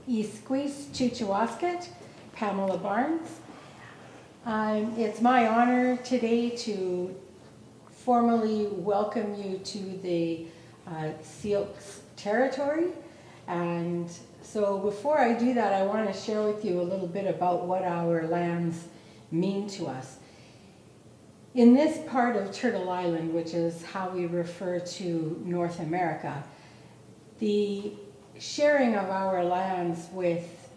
Isquis Chichewasket, Pamela Barnes. It's my honor today to formally welcome you to the Syilx territory. And so before I do that, I want to share with you a little bit about what our lands mean to us. In this part of Turtle Island, which is how we refer to North America, the sharing of our lands with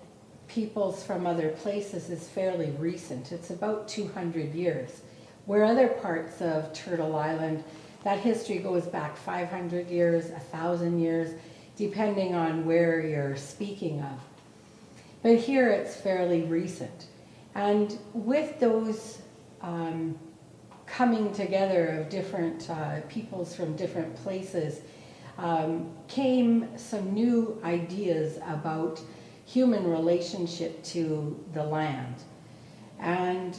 peoples from other places is fairly recent. It's about 200 years. Where other parts of Turtle Island, that history goes back 500 years, 1,000 years, depending on where you're speaking of. But here it's fairly recent. And with those coming together of different peoples from different places came some new ideas about human relationship to the land, and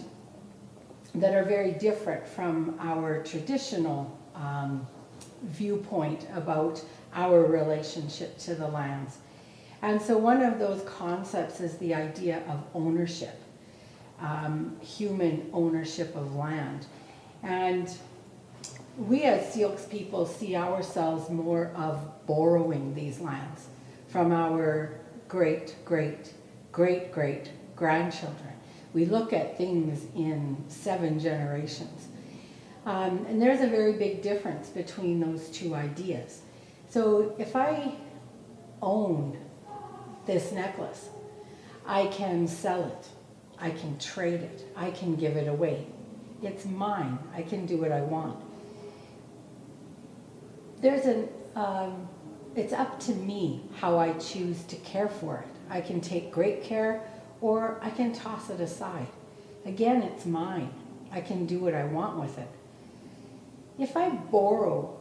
that are very different from our traditional viewpoint about our relationship to the lands. And so one of those concepts is the idea of ownership, human ownership of land. And we as Syilx people see ourselves more of borrowing these lands from our great-great-great-great-grandchildren. We look at things in 7 generations. And there's a very big difference between those two ideas. So if I own this necklace, I can sell it, I can trade it, I can give it away. It's mine, I can do what I want. It's up to me how I choose to care for it. I can take great care, or I can toss it aside. Again, it's mine. I can do what I want with it. If I borrow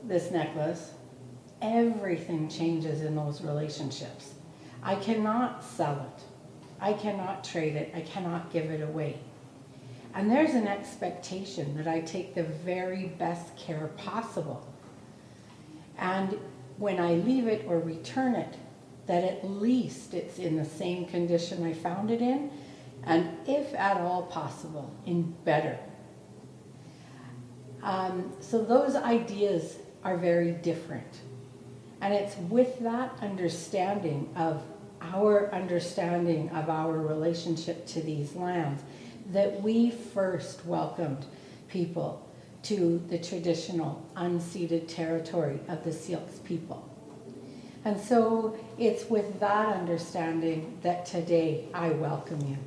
this necklace, everything changes in those relationships. I cannot sell it. I cannot trade it. I cannot give it away. And there's an expectation that I take the very best care possible. And when I leave it or return it, that at least it's in the same condition I found it in, and if at all possible, in better. So those ideas are very different. And it's with that understanding of our relationship to these lands that we first welcomed people to the traditional unceded territory of the Syilx people. And so it's with that understanding that today I welcome you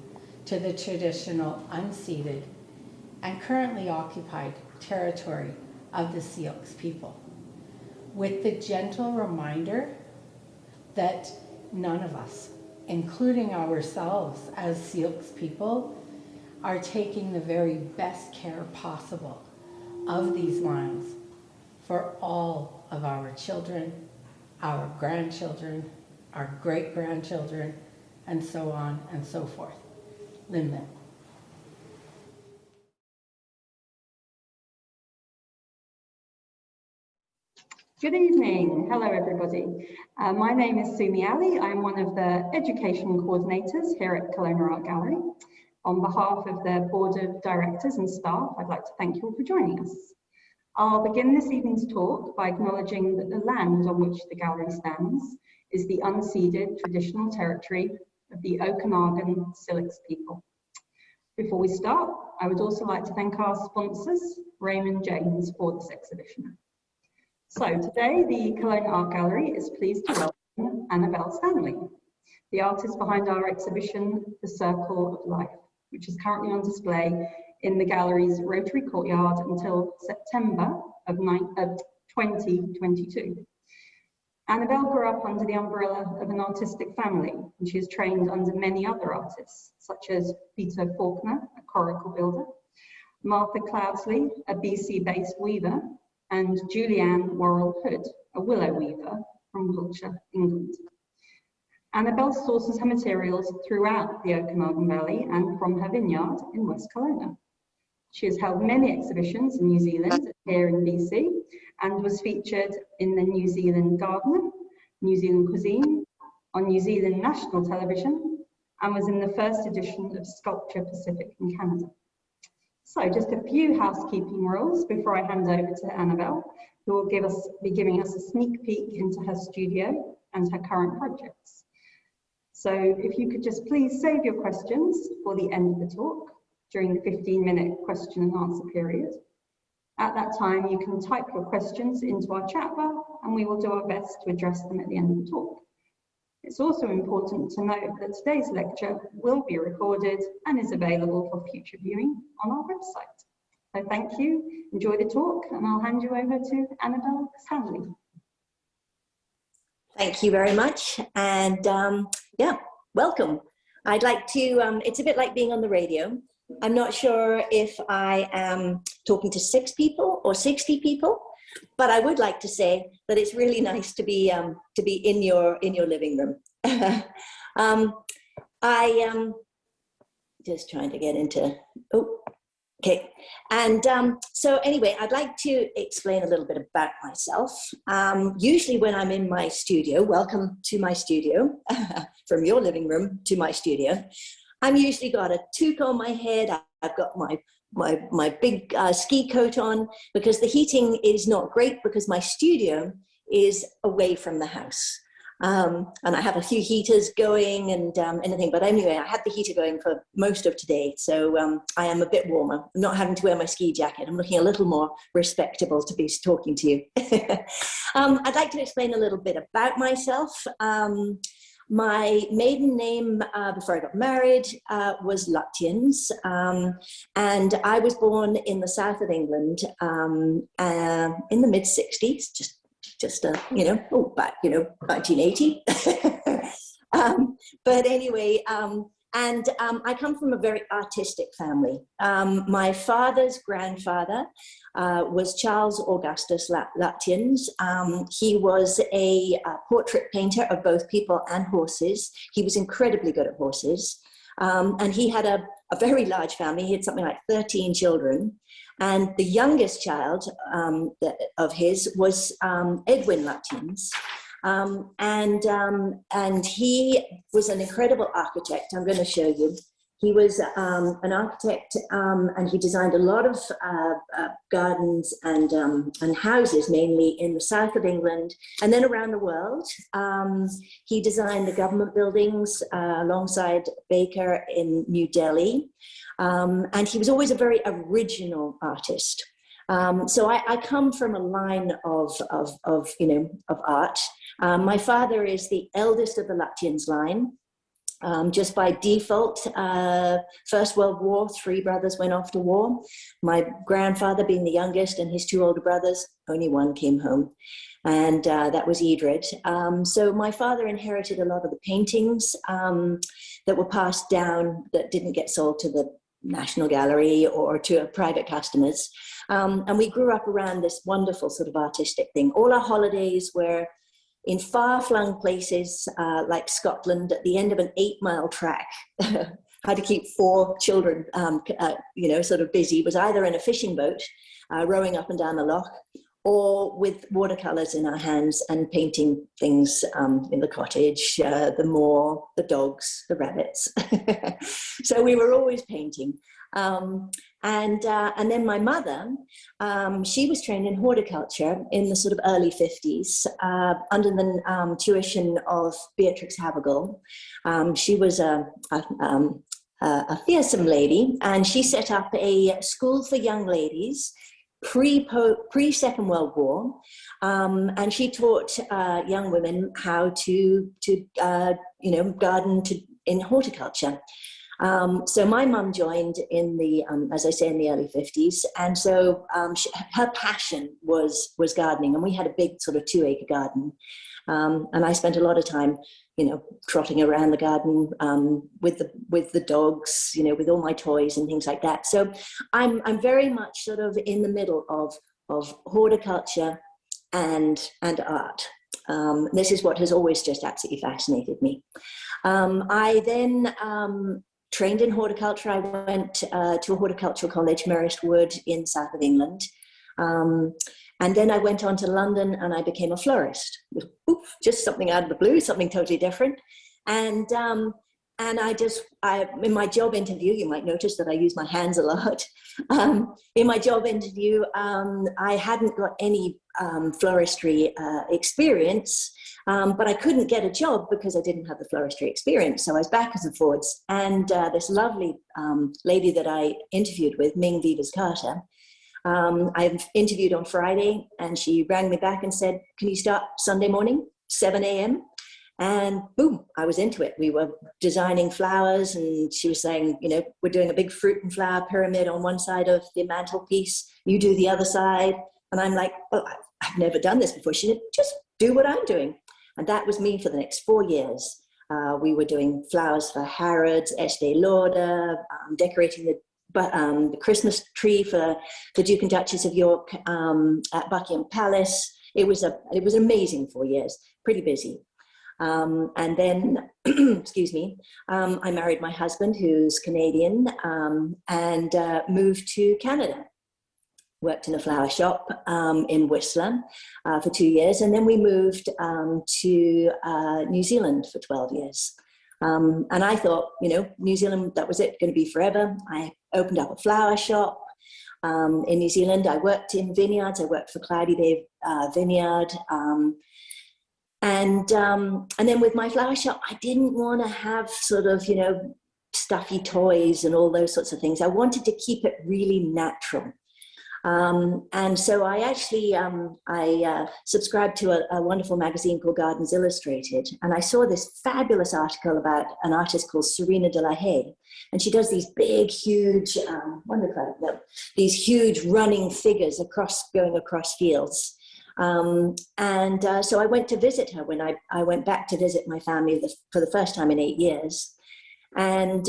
to the traditional unceded and currently occupied territory of the Syilx people, with the gentle reminder that none of us, including ourselves as Syilx people, are taking the very best care possible of these lands for all of our children, our grandchildren, our great-grandchildren, and so on and so forth. Limit. Good evening. Hello, everybody. My name is Sumi Ali. I'm one of the education coordinators here at Kelowna Art Gallery. On behalf of the Board of Directors and staff, I'd like to thank you all for joining us. I'll begin this evening's talk by acknowledging that the land on which the gallery stands is the unceded traditional territory of the Okanagan Syilx people. Before we start, I would also like to thank our sponsors, Raymond James, for this exhibition. So today, the Kelowna Art Gallery is pleased to welcome Annabelle Stanley, the artist behind our exhibition, The Circle of Life, which is currently on display in the gallery's Rotary Courtyard until September of 2022. Annabelle grew up under the umbrella of an artistic family, and she is trained under many other artists, such as Peter Faulkner, a coracle builder, Martha Cloudsley, a BC-based weaver, and Julieann Worrall Hood, a willow weaver from Wiltshire, England. Annabelle sources her materials throughout the Okanagan Valley and from her vineyard in West Kelowna. She has held many exhibitions in New Zealand, here in BC, and was featured in the New Zealand Gardener, New Zealand Cuisine, on New Zealand national television and was in the first edition of Sculpture Pacific in Canada. So just a few housekeeping rules before I hand over to Annabelle, who will be giving us a sneak peek into her studio and her current projects. So if you could just please save your questions for the end of the talk during the 15-minute question and answer period. At that time, you can type your questions into our chat bar and we will do our best to address them at the end of the talk. It's also important to note that today's lecture will be recorded and is available for future viewing on our website. So thank you, enjoy the talk, and I'll hand you over to Annabelle Stanley. Thank you very much, and yeah, welcome. I'd like to, it's a bit like being on the radio. I'm not sure if I am talking to 6 people or 60 people, but I would like to say that it's really nice to be in your living room. I am just trying to get into, okay. And so anyway, I'd like to explain a little bit about myself. Usually when I'm in my studio, welcome to my studio, from your living room to my studio, I'm usually got a toque on my head. I've got my big ski coat on because the heating is not great because my studio is away from the house. And I have a few heaters going and anything, but anyway, I had the heater going for most of today, so I am a bit warmer. I'm not having to wear my ski jacket. I'm looking a little more respectable to be talking to you. I'd like to explain a little bit about myself. My maiden name before I got married was Lutyens, and I was born in the south of England in the mid-60s, just you know, about 1980. But anyway, and I come from a very artistic family. My father's grandfather was Charles Augustus Lutyens. He was a portrait painter of both people and horses. He was incredibly good at horses. And he had a very large family. He had something like 13 children. And the youngest child of his was Edwin Lutyens. And he was an incredible architect. I'm going to show you. He was an architect, and he designed a lot of gardens and houses, mainly in the south of England and then around the world. He designed the government buildings alongside Baker in New Delhi, and he was always a very original artist. So I come from a line of art. My father is the eldest of the Lutyens line. Just by default, First World War, 3 brothers went off to war. My grandfather being the youngest and his 2 older brothers, only one came home. And that was Edred. So my father inherited a lot of the paintings that were passed down that didn't get sold to the National Gallery or to private customers. And we grew up around this wonderful sort of artistic thing. All our holidays were in far-flung places like Scotland at the end of an 8-mile track. How to keep 4 children, sort of busy was either in a fishing boat, rowing up and down the loch, or with watercolors in our hands and painting things in the cottage, the moor, the dogs, the rabbits. So we were always painting. And then my mother, she was trained in horticulture in the sort of early 50s under the tuition of Beatrix Havergal. She was a fearsome lady, and she set up a school for young ladies pre-Second World War, and she taught young women how to garden in horticulture. So my mum joined in the, as I say, in the early 50s. And so her passion was gardening, and we had a big sort of 2-acre garden. And I spent a lot of time, trotting around the garden with the dogs, with all my toys and things like that. So I'm very much sort of in the middle of horticulture and art. This is what has always just absolutely fascinated me. I then trained in horticulture. I went to a horticultural college, Marist Wood, in south of England. And then I went on to London and I became a florist. just something out of the blue, something totally different. And in my job interview, you might notice that I use my hands a lot. In my job interview, I hadn't got any floristry experience, but I couldn't get a job because I didn't have the floristry experience. So I was backwards and forwards. And this lovely lady that I interviewed with, Ming Vivas Carter, I've interviewed on Friday, and she rang me back and said, can you start Sunday morning, 7 a.m.? And boom, I was into it. We were designing flowers, and she was saying, you know, we're doing a big fruit and flower pyramid on one side of the mantelpiece. You do the other side. And I'm like, well, I've never done this before. She said, just do what I'm doing. And that was me for the next 4 years. We were doing flowers for Harrods, Estee Lauder, decorating the Christmas tree for the Duke and Duchess of York at Buckingham Palace. It was amazing 4 years, pretty busy. And then, excuse me, I married my husband, who's Canadian, and moved to Canada. Worked in a flower shop in Whistler for 2 years. And then we moved to New Zealand for 12 years. And I thought, you know, New Zealand, that was it, going to be forever. I opened up a flower shop in New Zealand. I worked in vineyards. I worked for Cloudy Bay Vineyard. And then with my flower shop, I didn't want to have sort of, you know, stuffy toys and all those sorts of things. I wanted to keep it really natural. And so I actually, subscribed to a wonderful magazine called Gardens Illustrated. And I saw this fabulous article about an artist called Serena de la Haye. And she does these big, huge, these huge running figures going across fields. So I went to visit her when I went back to visit my family for the first time in 8 years. And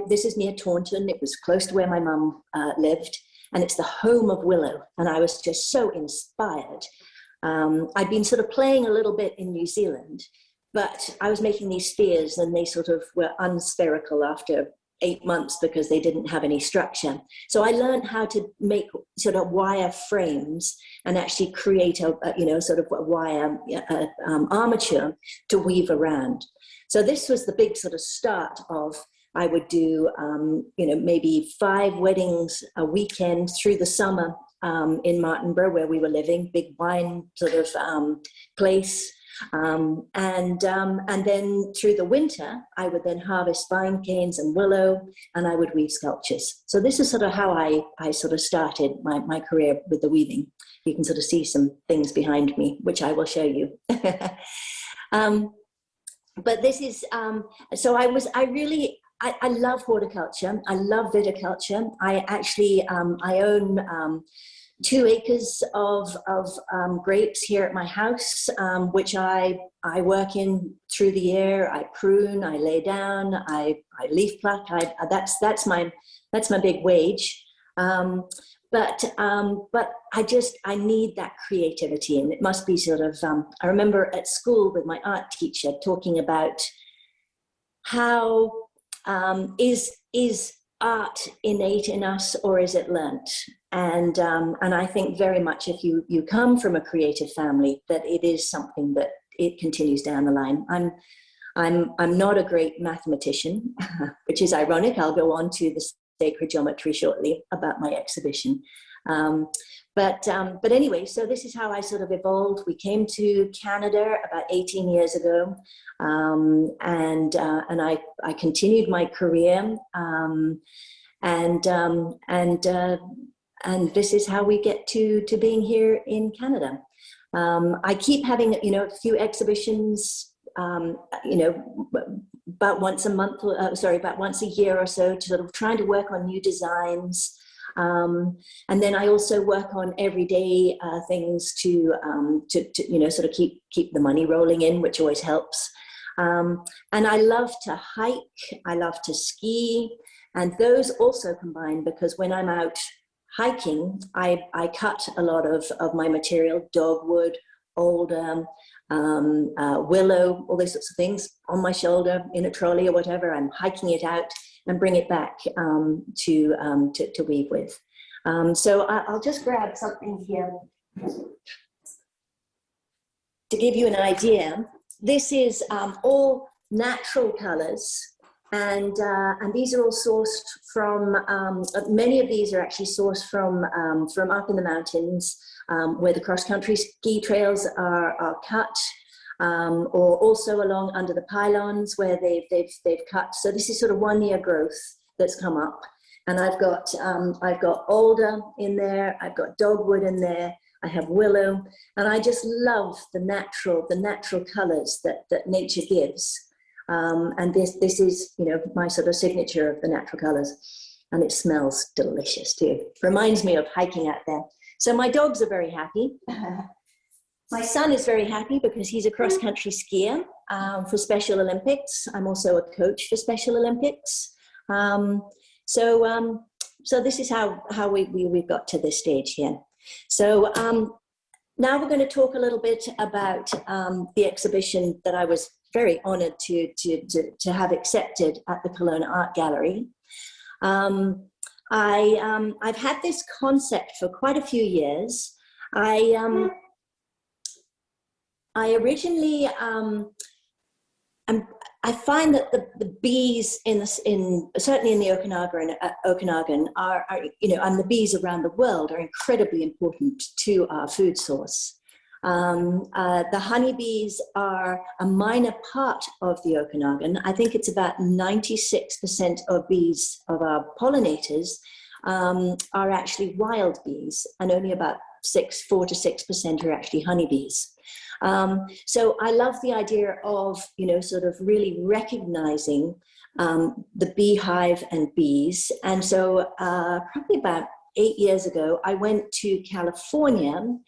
this is near Taunton. It was close to where my mum lived, and it's the home of Willow. And I was just so inspired. I'd been sort of playing a little bit in New Zealand, but I was making these spheres, and they sort of were unspherical after 8 months because they didn't have any structure. So I learned how to make sort of wire frames and actually create a sort of a wire armature to weave around. So this was the big sort of start of, I would do, maybe 5 weddings a weekend through the summer in Martinborough, where we were living, big wine sort of place. And then through the winter, I would then harvest vine canes and willow, and I would weave sculptures. So this is sort of how I sort of started my career with the weaving. You can sort of see some things behind me, which I will show you. But this is, so I love horticulture. I love viticulture. I actually, I own 2 acres of grapes here at my house, which I work in through the year. I prune, I lay down, I leaf pluck. That's my big wage. But I need that creativity, and it must be sort of, I remember at school with my art teacher talking about how is art innate in us, or is it learnt? And I think very much if you come from a creative family, that it is something that it continues down the line. I'm not a great mathematician, which is ironic. I'll go on to the sacred geometry shortly about my exhibition. But anyway, so this is how I sort of evolved. We came to Canada about 18 years ago, and I continued my career, and this is how we get to being here in Canada. I keep having, a few exhibitions, about once a month, about once a year or so, to sort of trying to work on new designs. And then I also work on everyday things to sort of keep the money rolling in, which always helps. And I love to hike, I love to ski, and those also combine, because when I'm out hiking, I cut a lot of my material, dogwood, alder, willow, all those sorts of things on my shoulder in a trolley or whatever. I'm hiking it out and bring it back to weave with. So I'll just grab something here. to give you an idea, this is all natural colors, and these are all sourced from, many of these are actually sourced from up in the mountains, where the cross-country ski trails are cut, or also along under the pylons where they've cut. So this is sort of 1 year growth that's come up. And I've got alder in there, I've got dogwood in there, I have willow, and I just love the natural colors that nature gives. And this is, you know, my sort of signature of the natural colors, and it smells delicious too. Reminds me of hiking out there. So my dogs are very happy. My son is very happy because he's a cross-country skier for Special Olympics. I'm also a coach for Special Olympics. So this is how we've got to this stage here. So now we're going to talk a little bit about the exhibition that I was very honored to have accepted at the Kelowna Art Gallery. I've had this concept for quite a few years. I originally, I find that the bees certainly in the Okanagan are, you know, and the bees around the world are incredibly important to our food source. The honeybees are a minor part of the Okanagan. I think it's about 96% of bees, of our pollinators, are actually wild bees, and only about 4 to 6% are actually honeybees. So I love the idea of, you know, sort of really recognizing the beehive and bees. And so probably about 8 years ago, I went to California,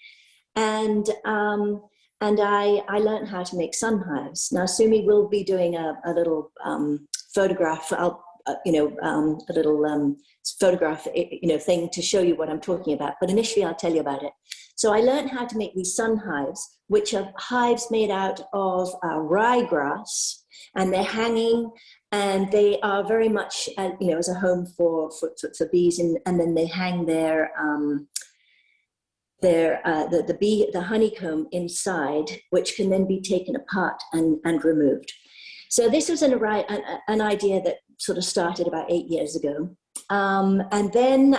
and I learned how to make sun hives. Now, Sumi will be doing a little photograph, a little photograph, you know, thing to show you what I'm talking about. But initially, I'll tell you about it. So I learned how to make these sun hives, which are hives made out of ryegrass, and they're hanging, and they are very much, you know, as a home for bees, and then they hang the honeycomb inside, which can then be taken apart and removed. So this was an idea that sort of started about 8 years ago. And then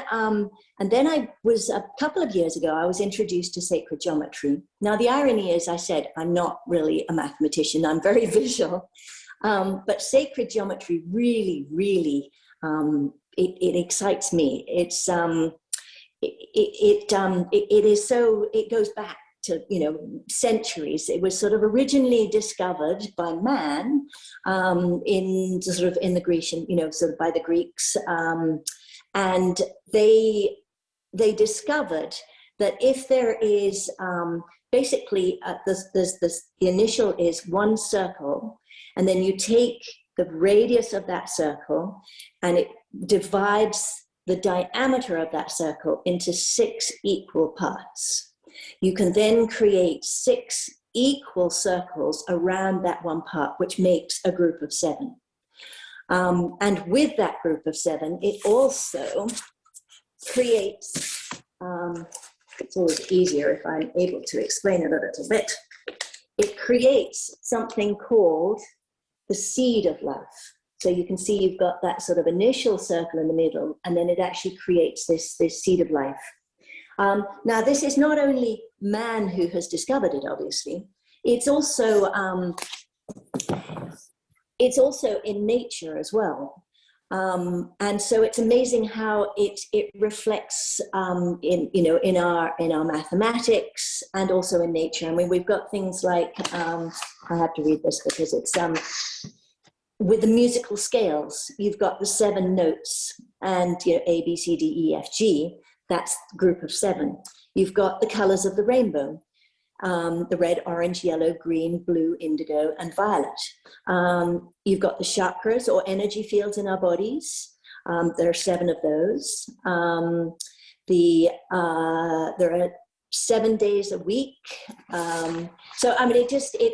I was, a couple of years ago, I was introduced to sacred geometry. Now, the irony is, I said, I'm not really a mathematician, I'm very visual. But sacred geometry really, really, it excites me. It is so, it goes back to, you know, centuries. It was sort of originally discovered by man in the Grecian, you know, sort of by the Greeks, and they discovered that if there is basically the initial is one circle, and then you take the radius of that circle and it divides the diameter of that circle into 6 equal parts. You can then create 6 equal circles around that one part, which makes a group of 7. And with that group of 7, it also creates, it's always easier if I'm able to explain it a little bit, it creates something called the seed of life. So you can see you've got that sort of initial circle in the middle, and then it actually creates this seed of life. Now, this is not only man who has discovered it, obviously. It's also in nature as well. And so it's amazing how it reflects in our mathematics and also in nature. I mean, we've got things like I have to read this because it's with the musical scales. You've got the 7 notes, and A, B, C, D, E, F, G. That's group of 7. You've got the colors of the rainbow. The red, orange, yellow, green, blue, indigo, and violet. You've got the chakras or energy fields in our bodies. There are 7 of those. There are 7 days a week. So, I mean, it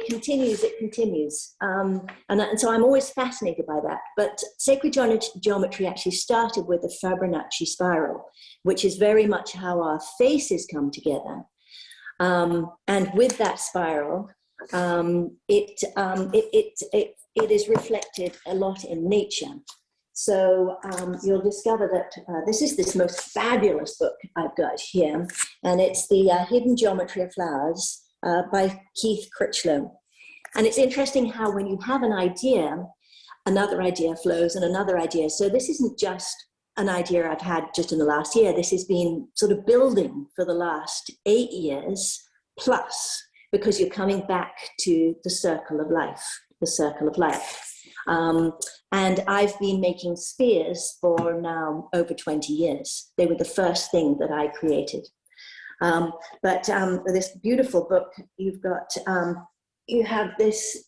continues. And so I'm always fascinated by that. But sacred geometry actually started with the Fibonacci spiral, which is very much how our faces come together. And with that spiral, it is reflected a lot in nature. So you'll discover that this is this most fabulous book I've got here, and it's the Hidden Geometry of Flowers by Keith Critchlow. And it's interesting how when you have an idea, another idea flows and another idea. So this isn't just an idea I've had just in the last year. This has been sort of building for the last 8 years plus, because you're coming back to the circle of life, the circle of life. And I've been making spheres for now over 20 years. They were the first thing that I created. But this beautiful book, you've got, you have this,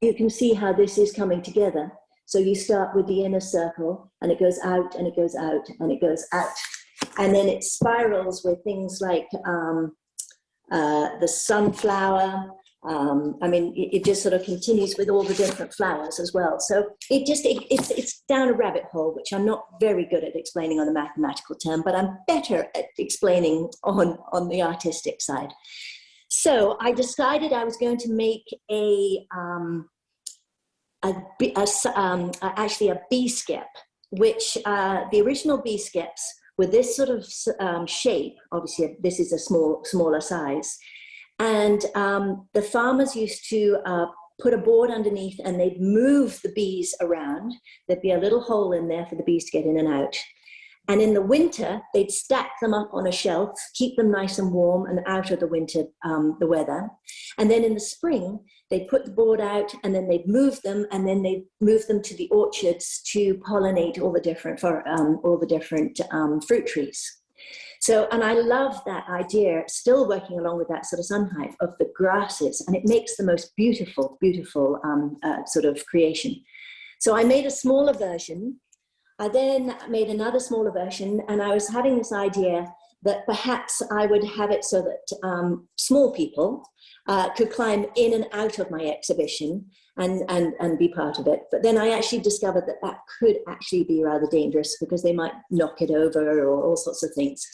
you can see how this is coming together. So you start with the inner circle, and it goes out, and it goes out, and it goes out. And then it spirals with things like the sunflower. I mean, it just sort of continues with all the different flowers as well. So it's down a rabbit hole, which I'm not very good at explaining on a mathematical term, but I'm better at explaining on the artistic side. So I decided I was going to make actually a bee skep, which the original bee skeps were this sort of shape. Obviously, this is a smaller size. And the farmers used to put a board underneath, and they'd move the bees around. There'd be a little hole in there for the bees to get in and out. And in the winter, they'd stack them up on a shelf, keep them nice and warm and out of the winter, the weather. And then in the spring, they'd put the board out, and then they'd move them, and then they'd move them to the orchards to pollinate all the different fruit trees. So, and I love that idea, still working along with that sort of sun hive of the grasses, and it makes the most beautiful, beautiful sort of creation. So I made a smaller version. I then made another smaller version, and I was having this idea that perhaps I would have it so that small people could climb in and out of my exhibition and be part of it. But then I actually discovered that that could actually be rather dangerous, because they might knock it over or all sorts of things.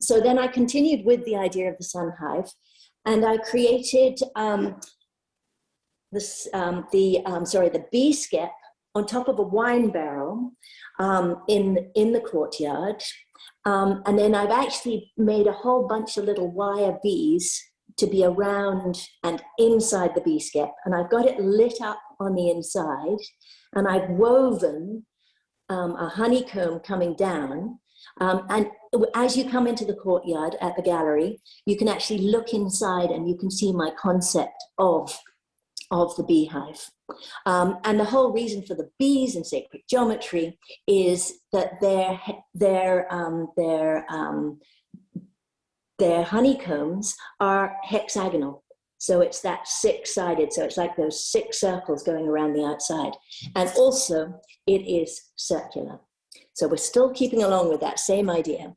So then I continued with the idea of the sun hive, and I created the bee skep on top of a wine barrel in the courtyard. And then I've actually made a whole bunch of little wire bees to be around and inside the bee skep. And I've got it lit up on the inside, and I've woven a honeycomb coming down. And as you come into the courtyard at the gallery, you can actually look inside, and you can see my concept of the beehive. And the whole reason for the bees in sacred geometry is that their honeycombs are hexagonal. So it's that six-sided, so it's like those 6 circles going around the outside. And also it is circular. So we're still keeping along with that same idea.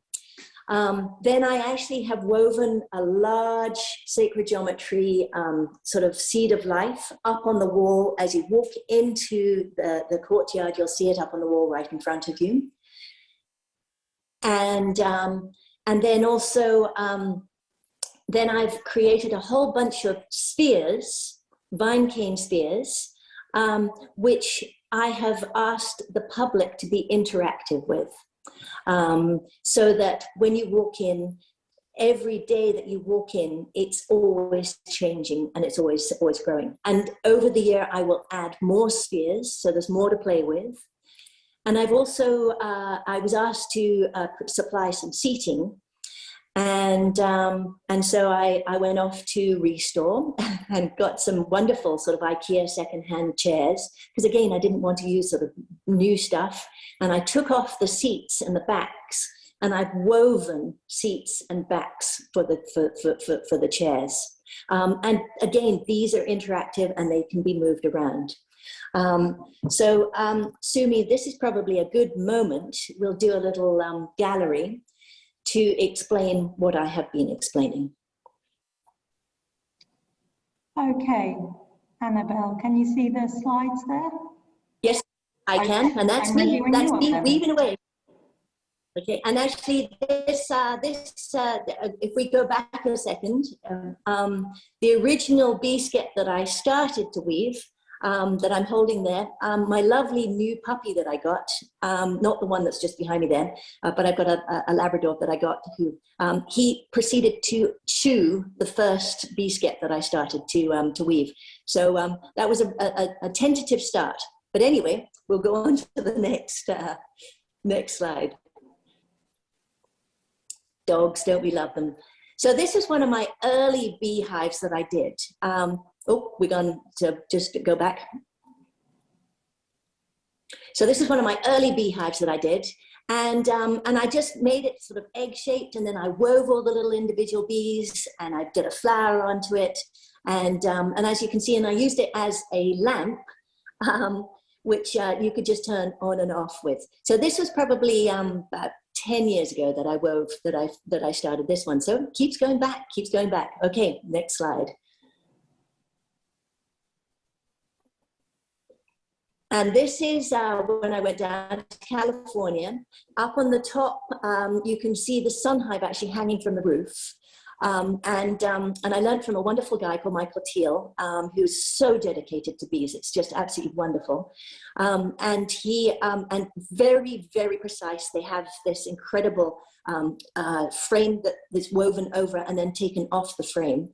Then I actually have woven a large sacred geometry sort of seed of life up on the wall. As you walk into the courtyard, you'll see it up on the wall right in front of you. And then also, then I've created a whole bunch of spheres, vine cane spheres, which I have asked the public to be interactive with. So that when you walk in, every day that you walk in, it's always changing, and it's always growing. And over the year, I will add more spheres, so there's more to play with. And I've also, I was asked to supply some seating, and so I went off to Restore and got some wonderful sort of IKEA secondhand chairs, because again, I didn't want to use sort of new stuff. And I took off the seats and the backs, and I've woven seats and backs for the chairs. And again, these are interactive, and they can be moved around. Sumi, this is probably a good moment. We'll do a little gallery to explain what I have been explaining. Okay, Annabelle, can you see the slides there? Yes, I can, and that's me weaving away. Okay, and actually if we go back a second, the original bee skep that I started to weave, that I'm holding there, my lovely new puppy that I got, not the one that's just behind me there, but I've got a Labrador that I got who, he proceeded to chew the first bee skep that I started to weave. So that was a tentative start. But anyway, we'll go on to the next slide. Dogs, don't we love them? So this is one of my early beehives that I did. Oh, we're going to just go back. So this is one of my early beehives that I did. And I just made it sort of egg-shaped, and then I wove all the little individual bees, and I did a flower onto it. And as you can see, and I used it as a lamp, which you could just turn on and off with. So this was probably about 10 years ago that I wove, that I started this one. So it keeps going back, keeps going back. Okay, next slide. And this is when I went down to California. Up on the top, you can see the sun hive actually hanging from the roof. And I learned from a wonderful guy called Michael Teal, who's so dedicated to bees. It's just absolutely wonderful. And he, and very, very precise. They have this incredible frame that is woven over and then taken off the frame.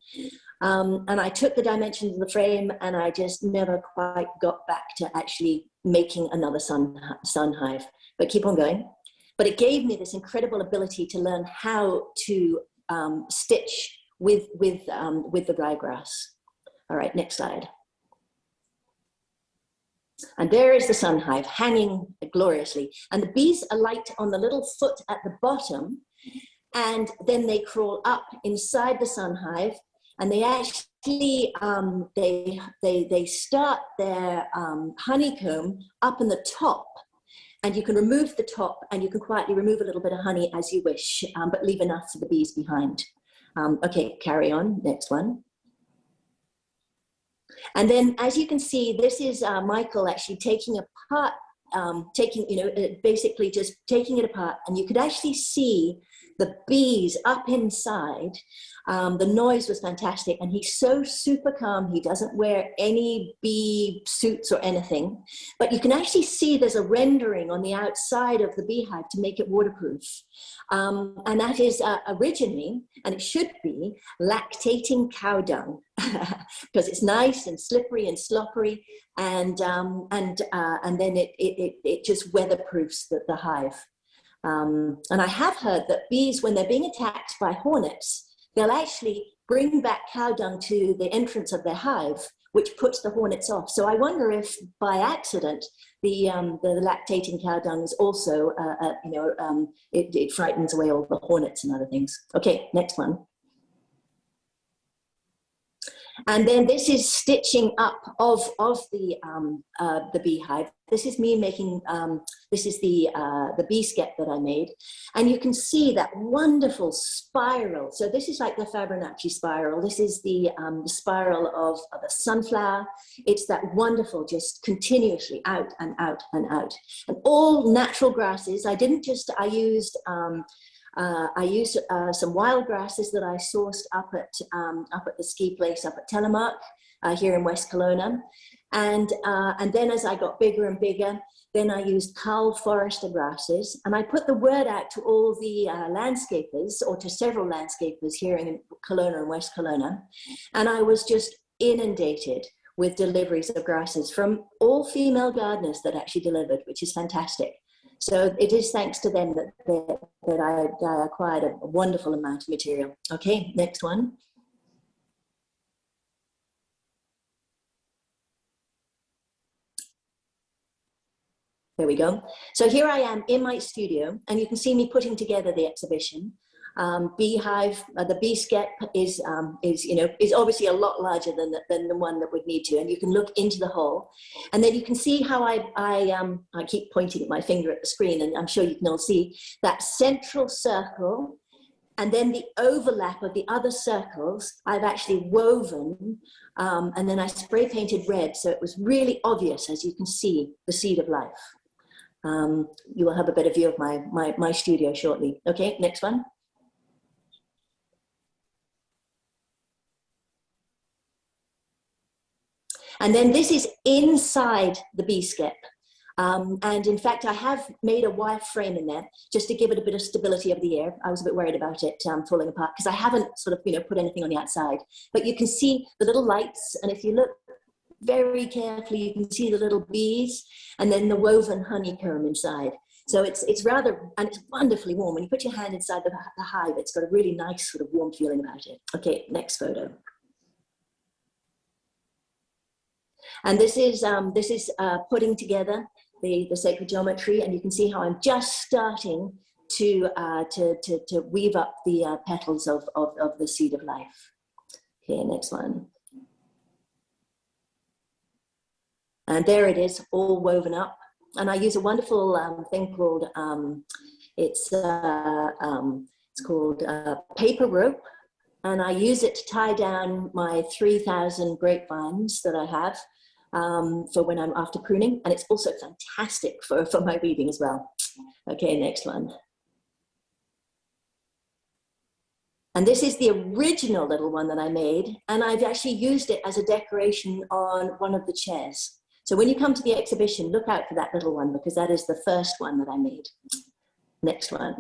And I took the dimensions of the frame, and I just never quite got back to actually making another sun hive, but keep on going. But it gave me this incredible ability to learn how to stitch with the ryegrass. All right, next slide. And there is the sun hive hanging gloriously. And the bees alight on the little foot at the bottom, and then they crawl up inside the sun hive, and they actually, they start their honeycomb up in the top. And you can remove the top, and you can quietly remove a little bit of honey as you wish, but leave enough for the bees behind. Okay, carry on, next one. And then, as you can see, this is Michael actually taking apart, basically just taking it apart, and you could actually see the bees up inside. The noise was fantastic, and he's so super calm. He doesn't wear any bee suits or anything, but you can actually see there's a rendering on the outside of the beehive to make it waterproof. And that is originally, and it should be, lactating cow dung, because it's nice and slippery and sloppery, and then it just weatherproofs the hive. And I have heard that bees, when they're being attacked by hornets, they'll actually bring back cow dung to the entrance of their hive, which puts the hornets off. So I wonder if by accident, the lactating cow dung is also, it frightens away all the hornets and other things. Okay, next one. And then this is stitching up of the beehive. This is me making, this is the bee skep that I made. And you can see that wonderful spiral. So this is like the Fibonacci spiral. This is the spiral of the sunflower. It's that wonderful, just continuously out and out and out. And all natural grasses. I used some wild grasses that I sourced up at the ski place up at Telemark here in West Kelowna. And then as I got bigger and bigger, then I used Carl Forester grasses, and I put the word out to all the landscapers, or to several landscapers here in Kelowna and West Kelowna. And I was just inundated with deliveries of grasses from all female gardeners that actually delivered, which is fantastic. So it is thanks to them that I acquired a wonderful amount of material. Okay, next one. There we go. So here I am in my studio, and you can see me putting together the exhibition. Beehive, the bee skep is obviously a lot larger than the one that would need to, and you can look into the hole, and then you can see how I keep pointing my finger at the screen, and I'm sure you can all see that central circle, and then the overlap of the other circles I've actually woven, and then I spray painted red, so it was really obvious, as you can see, the seed of life. You will have a better view of my studio shortly. Okay, next one. And then this is inside the B-skep. And in fact, I have made a wire frame in there just to give it a bit of stability over the year. I was a bit worried about it falling apart because I haven't sort of, put anything on the outside. But you can see the little lights, and if you look very carefully, you can see the little bees and then the woven honeycomb inside. So it's rather, and it's wonderfully warm. When you put your hand inside the hive, it's got a really nice sort of warm feeling about it. Okay, next photo. And this is putting together the sacred geometry, and you can see how I'm just starting to weave up the petals of the seed of life. Okay, next one. And there it is, all woven up. And I use a wonderful thing called it's called paper rope, and I use it to tie down my 3,000 grapevines that I have. For when I'm after pruning, and it's also fantastic for my weaving as well. Okay, next one. And this is the original little one that I made, and I've actually used it as a decoration on one of the chairs. So when you come to the exhibition, look out for that little one, because that is the first one that I made. Next one.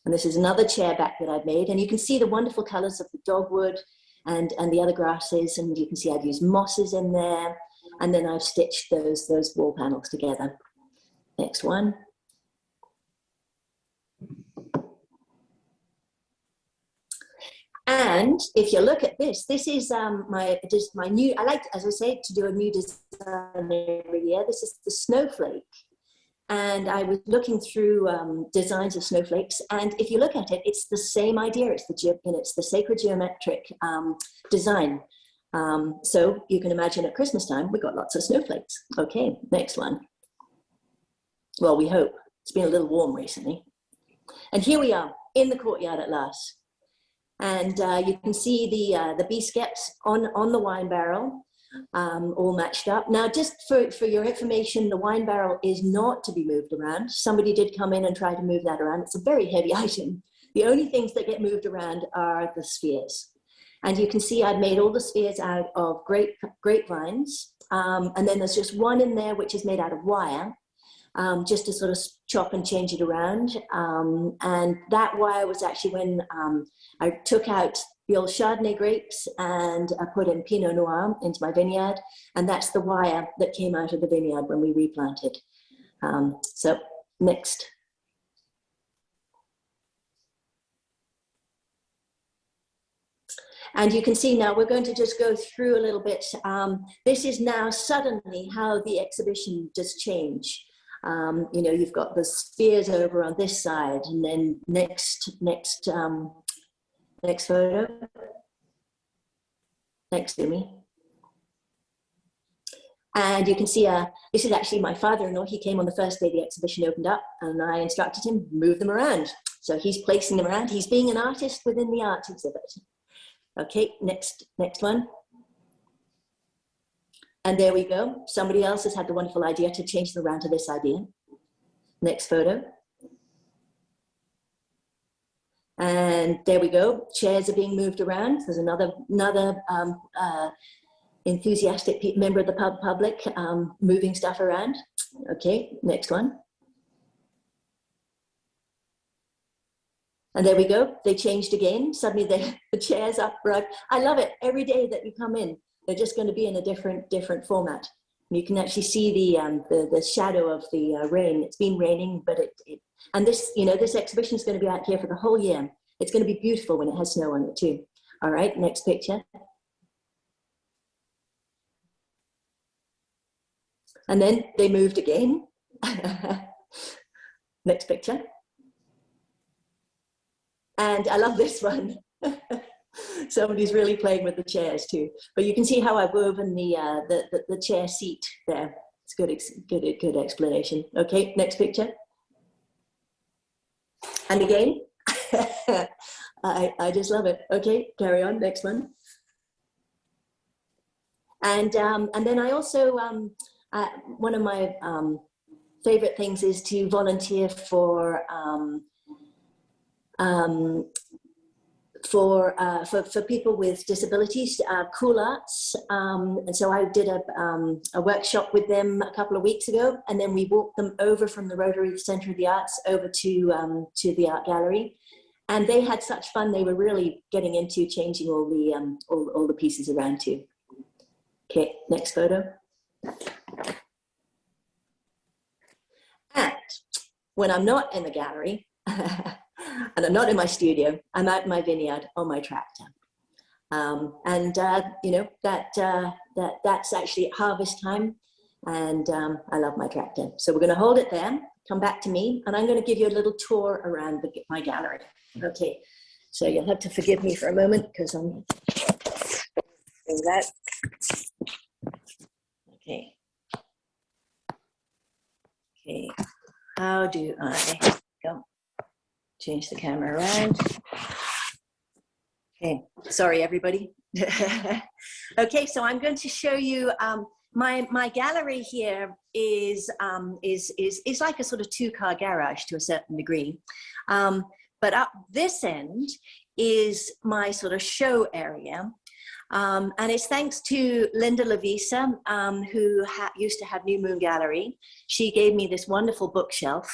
And this is another chair back that I've made. And you can see the wonderful colors of the dogwood and the other grasses. And you can see I've used mosses in there. And then I've stitched those wall panels together. Next one. And if you look at this, this is my new, I like, as I say, to do a new design every year. This is the Snowflake. And I was looking through designs of snowflakes, and if you look at it, it's the same idea. It's the sacred geometric design. So you can imagine at Christmas time, we got lots of snowflakes. Okay, next one. Well, we hope. It's been a little warm recently. And here we are in the courtyard at last. And you can see the B-skeps on the wine barrel. All matched up. Now, just for your information, the wine barrel is not to be moved around. Somebody did come in and try to move that around. It's a very heavy item. The only things that get moved around are the spheres. And you can see I've made all the spheres out of grapevines. And then there's just one in there which is made out of wire, just to sort of chop and change it around. And that wire was actually when I took out the old Chardonnay grapes and I put in Pinot Noir into my vineyard, and that's the wire that came out of the vineyard when we replanted. So next. And you can see now we're going to just go through a little bit. This is now suddenly how the exhibition does change. You've got the spheres over on this side, and then next photo. Next to me. And you can see this is actually my father-in-law. He came on the first day the exhibition opened up, and I instructed him move them around. So he's placing them around. He's being an artist within the art exhibit. Okay, next one. And there we go. Somebody else has had the wonderful idea to change them around to this idea. Next photo. And there we go. Chairs are being moved around. There's another enthusiastic member of the public moving stuff around. Okay, next one. And there we go. They changed again. Suddenly the chairs up. Right. I love it. Every day that you come in, they're just going to be in a different format. And you can actually see the shadow of the rain. It's been raining, but and this exhibition is going to be out here for the whole year. It's going to be beautiful when it has snow on it too. All right, next picture. And then they moved again. Next picture. And I love this one. Somebody's really playing with the chairs too. But you can see how I've woven the chair seat there. It's good explanation. Okay, next picture. And again, I just love it. Okay, carry on, next one. And then I also, one of my favorite things is to volunteer for people with disabilities, Cool Arts. And so I did a workshop with them a couple of weeks ago, and then we walked them over from the Rotary Centre of the Arts over to the art gallery. And they had such fun. They were really getting into changing all the pieces around too. Okay, next photo. And when I'm not in the gallery, and I'm not in my studio, I'm out in my vineyard on my tractor. You know, that's actually at harvest time, and I love my tractor. So we're going to hold it there, come back to me, and I'm going to give you a little tour around my gallery. Okay, so you'll have to forgive me for a moment because I'm doing that. Okay. Okay, how do I go? Change the camera around. Okay, sorry everybody. Okay, so I'm going to show you my gallery here is like a sort of two-car garage to a certain degree. But up this end is my sort of show area. And it's thanks to Linda Lavisa, who used to have New Moon Gallery. She gave me this wonderful bookshelf.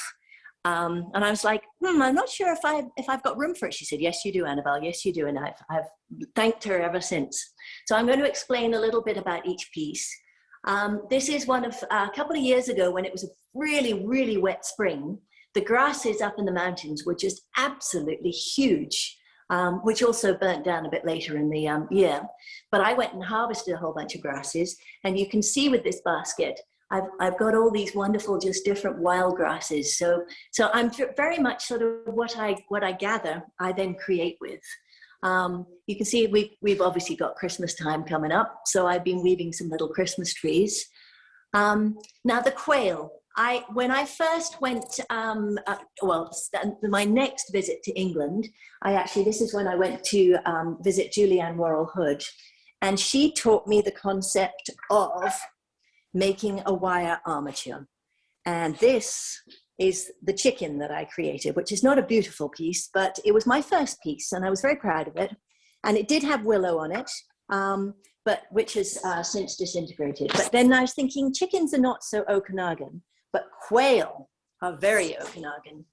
And I was like, I'm not sure if I've got room for it. She said, yes, you do, Annabelle. Yes, you do. And I've thanked her ever since. So I'm going to explain a little bit about each piece. This is one of a couple of years ago when it was a really, really wet spring. The grasses up in the mountains were just absolutely huge, which also burnt down a bit later in the year. But I went and harvested a whole bunch of grasses. And you can see with this basket, I've got all these wonderful, just different wild grasses. So I'm very much sort of what I gather, I then create with. You can see we've obviously got Christmas time coming up. So I've been weaving some little Christmas trees. Now the quail. When I first went, my next visit to England, this is when I went to visit Julieann Worrall Hood, and she taught me the concept of making a wire armature. And this is the chicken that I created, which is not a beautiful piece, but it was my first piece, and I was very proud of it. And it did have willow on it, but which has since disintegrated. But then I was thinking, chickens are not so Okanagan, but quail are very Okanagan.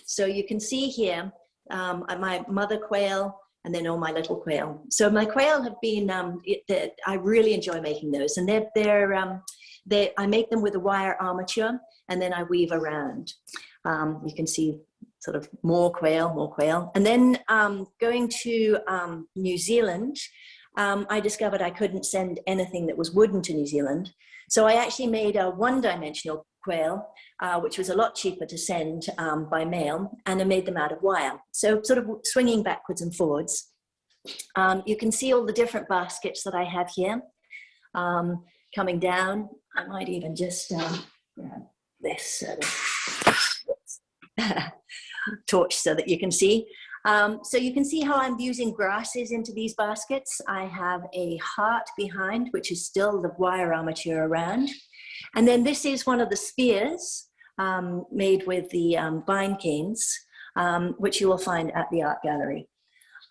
So you can see here, my mother quail, and then all my little quail. So my quail have been, I really enjoy making those. And I make them with a wire armature, and then I weave around. You can see sort of more quail. And then going to New Zealand, I discovered I couldn't send anything that was wooden to New Zealand. So I actually made a one-dimensional quail, which was a lot cheaper to send by mail, and I made them out of wire. So sort of swinging backwards and forwards. You can see all the different baskets that I have here coming down. I might even just grab this torch so that you can see. So you can see how I'm using grasses into these baskets. I have a heart behind, which is still the wire armature around. And then this is one of the spears made with the vine canes, which you will find at the art gallery.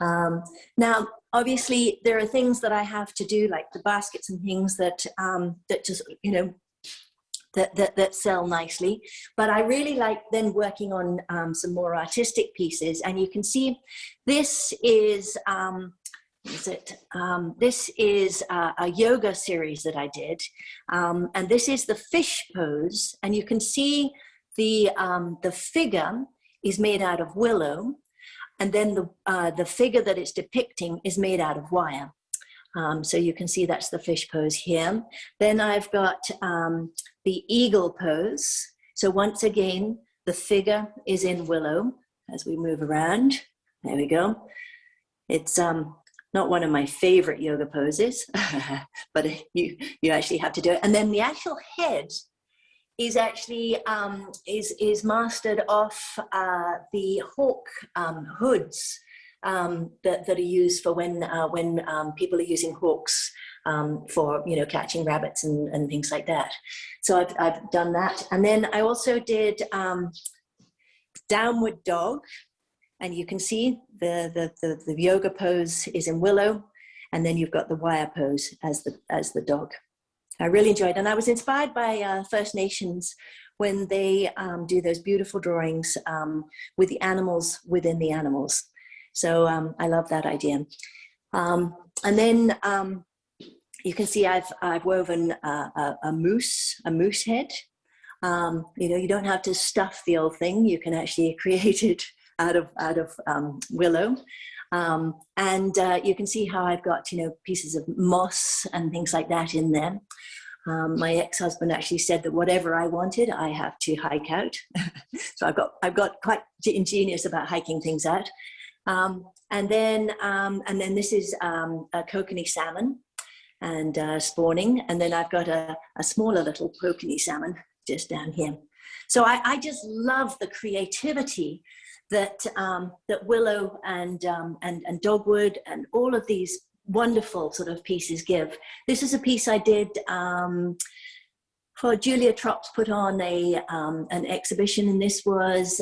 Now, obviously, there are things that I have to do, like the baskets and things that just, you know, that sell nicely. But I really like then working on some more artistic pieces. And you can see this is, this is a yoga series that I did. And this is the fish pose. And you can see the figure is made out of willow. And then the figure that it's depicting is made out of wire. So you can see that's the fish pose here. Then I've got the eagle pose. So once again, the figure is in willow as we move around. There we go. It's not one of my favorite yoga poses, but you actually have to do it. And then the actual head is actually is mastered off the hawk hoods that are used for when people are using hooks for, you know, catching rabbits and things like that. So I've done that. And then I also did downward dog. And you can see the yoga pose is in Willow, and then you've got the wire pose as the dog. I really enjoyed, and I was inspired by First Nations when they do those beautiful drawings with the animals within the animals. So I love that idea. And then you can see I've woven a moose head. You know, you don't have to stuff the old thing. You can actually create it out of willow. And you can see how I've got, you know, pieces of moss and things like that in there. My ex-husband actually said that whatever I wanted, I have to hike out. So I've got quite ingenious about hiking things out. And then this is a kokanee salmon and spawning. And then I've got a smaller little kokanee salmon just down here. So I just love the creativity that willow and dogwood and all of these wonderful sort of pieces give. This is a piece I did for Julia Trops put on an exhibition, and this was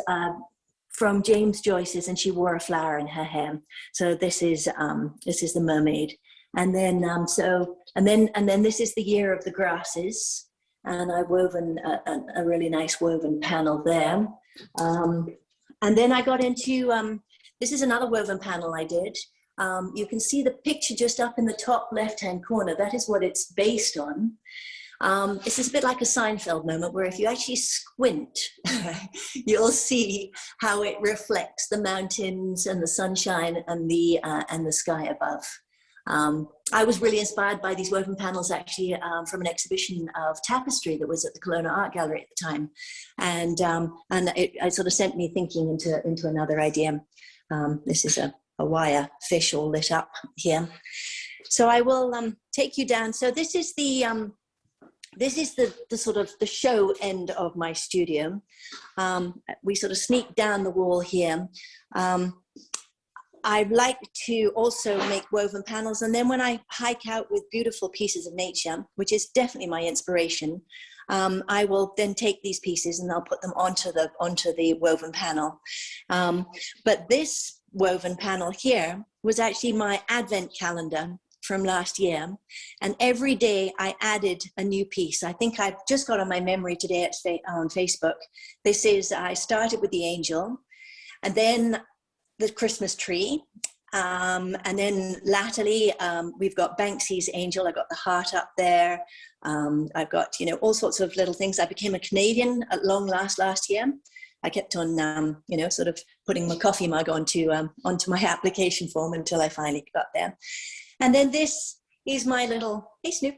from James Joyce's, and she wore a flower in her hair. So this is the mermaid, and then this is the year of the grasses, and I've woven a really nice woven panel there. And then I got into, this is another woven panel I did. You can see the picture just up in the top left-hand corner. That is what it's based on. This is a bit like a Seinfeld moment where if you actually squint, you'll see how it reflects the mountains and the sunshine and the sky above. I was really inspired by these woven panels actually from an exhibition of tapestry that was at the Kelowna Art Gallery at the time. And it sort of sent me thinking into another idea. This is a wire fish all lit up here. So I will take you down. So this is the sort of the show end of my studio. We sort of sneak down the wall here. I like to also make woven panels, and then when I hike out with beautiful pieces of nature, which is definitely my inspiration, I will then take these pieces and I'll put them onto the woven panel. But this woven panel here was actually my advent calendar from last year, and every day I added a new piece. I think I've just got on my memory today on Facebook. This is, I started with the angel, and then the Christmas tree, and then latterly we've got Banksy's angel. I got the heart up there. I've got, you know, all sorts of little things. I became a Canadian at long last year. I kept on, you know, sort of putting my coffee mug onto my application form until I finally got there. And then this is my little, hey Snoop.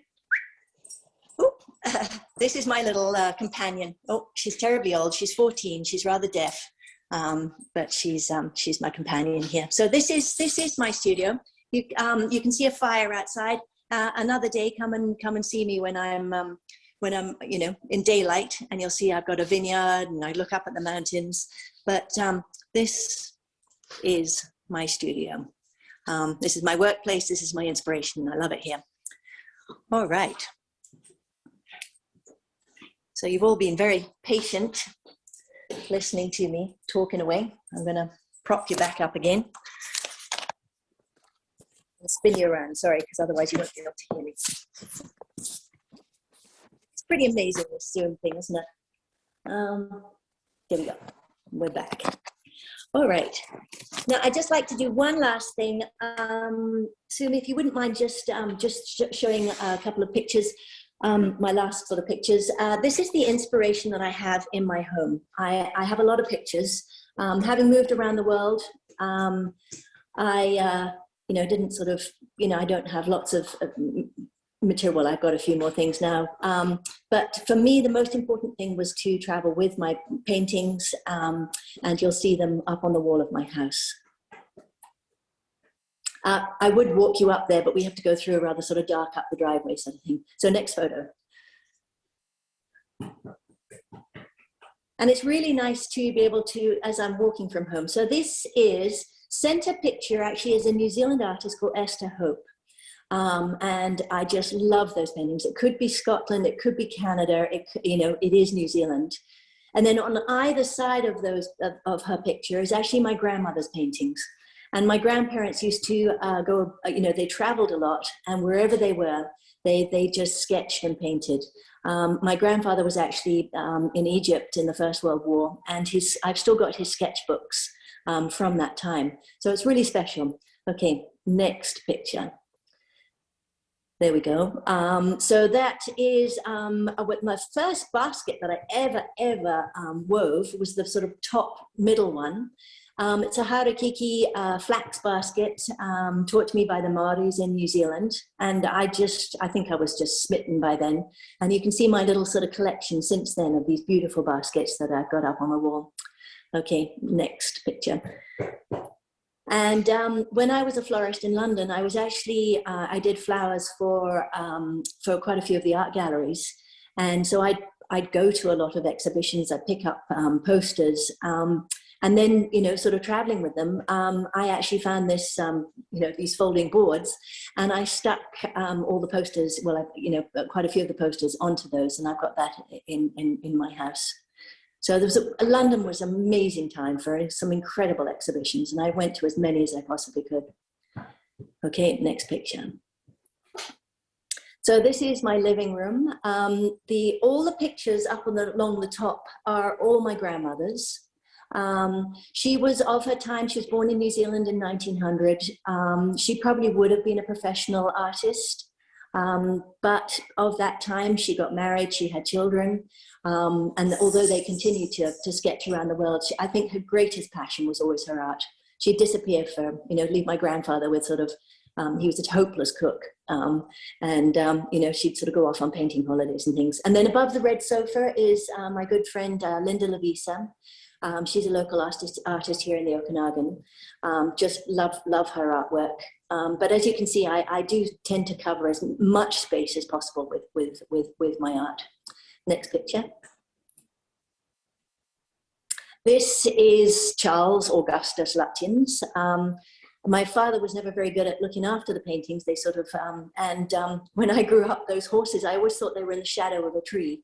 This is my little companion. Oh, she's terribly old. She's 14. She's rather deaf. But she's my companion here. So this is my studio. You can see a fire outside. Another day, come and see me when I'm you know, in daylight, and you'll see I've got a vineyard and I look up at the mountains. But this is my studio. This is my workplace. This is my inspiration. I love it here. All right. So you've all been very patient listening to me talking away. I'm going to prop you back up again and spin you around. Sorry, because otherwise you won't be able to hear me. It's pretty amazing, this Zoom thing, isn't it? There we go. We're back. All right. Now I'd just like to do one last thing. Sumi, if you wouldn't mind just showing a couple of pictures. My last sort of pictures. This is the inspiration that I have in my home. I have a lot of pictures. Having moved around the world, I you know, didn't sort of, you know, I don't have lots of material. Well, I've got a few more things now. But for me, the most important thing was to travel with my paintings, and you'll see them up on the wall of my house. I would walk you up there, but we have to go through a rather sort of dark up the driveway sort of thing. So next photo. And it's really nice to be able to, as I'm walking from home. So this is center picture actually is a New Zealand artist called Esther Hope. And I just love those paintings. It could be Scotland, it could be Canada, it is New Zealand. And then on either side of those of her picture is actually my grandmother's paintings. And my grandparents used to go, they traveled a lot, and wherever they were, they just sketched and painted. My grandfather was actually in Egypt in the First World War, and I've still got his sketchbooks from that time. So it's really special. Okay, next picture. There we go. So that is my first basket that I ever wove was the sort of top middle one. It's a harakiki flax basket taught to me by the Maoris in New Zealand. And I think I was just smitten by then. And you can see my little sort of collection since then of these beautiful baskets that I've got up on the wall. Okay, next picture. And when I was a florist in London, I was actually, I did flowers for quite a few of the art galleries. And so I'd go to a lot of exhibitions, I'd pick up posters. And then, sort of traveling with them, I actually found this, these folding boards, and I stuck all the posters, quite a few of the posters onto those, and I've got that in my house. So London was an amazing time for some incredible exhibitions, and I went to as many as I possibly could. Okay, next picture. So this is my living room. All the pictures up along the top are all my grandmother's. She was of her time. She was born in New Zealand in 1900. She probably would have been a professional artist, but of that time she got married, she had children, and although they continued to sketch around the world, I think her greatest passion was always her art. She'd disappear for, leave my grandfather with sort of, he was a hopeless cook, and she'd sort of go off on painting holidays and things. And then above the red sofa is my good friend Linda Lavisa. She's a local artist here in the Okanagan. Just love her artwork. But as you can see, I do tend to cover as much space as possible with my art. Next picture. This is Charles Augustus Lutyens. My father was never very good at looking after the paintings. They sort of, when I grew up, those horses, I always thought they were in the shadow of a tree.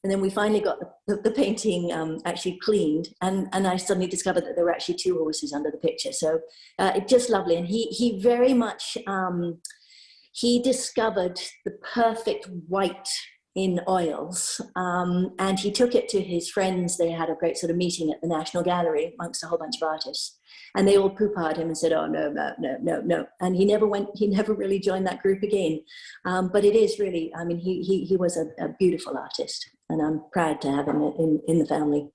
And then we finally got the painting actually cleaned, and I suddenly discovered that there were actually two horses under the picture. So it's just lovely. And he very much, he discovered the perfect white in oils, and he took it to his friends. They had a great sort of meeting at the National Gallery amongst a whole bunch of artists. And they all poo-pah'd him and said, oh, no. And he never really joined that group again. But it is really, I mean, he was a beautiful artist, and I'm proud to have him in the family.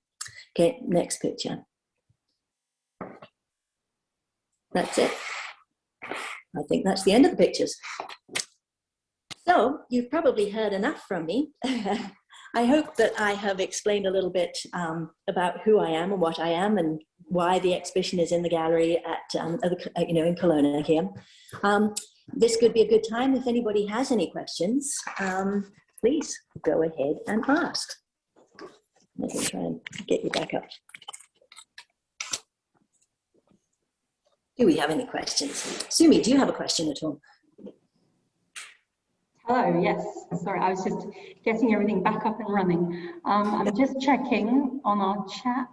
Okay, next picture. That's it. I think that's the end of the pictures. So you've probably heard enough from me. I hope that I have explained a little bit about who I am and what I am and why the exhibition is in the gallery at, in Kelowna here. This could be a good time if anybody has any questions. Please go ahead and ask. Let me try and get you back up. Do we have any questions? Sumi, do you have a question at all? Hello, yes. Sorry, I was just getting everything back up and running. I'm just checking on our chat.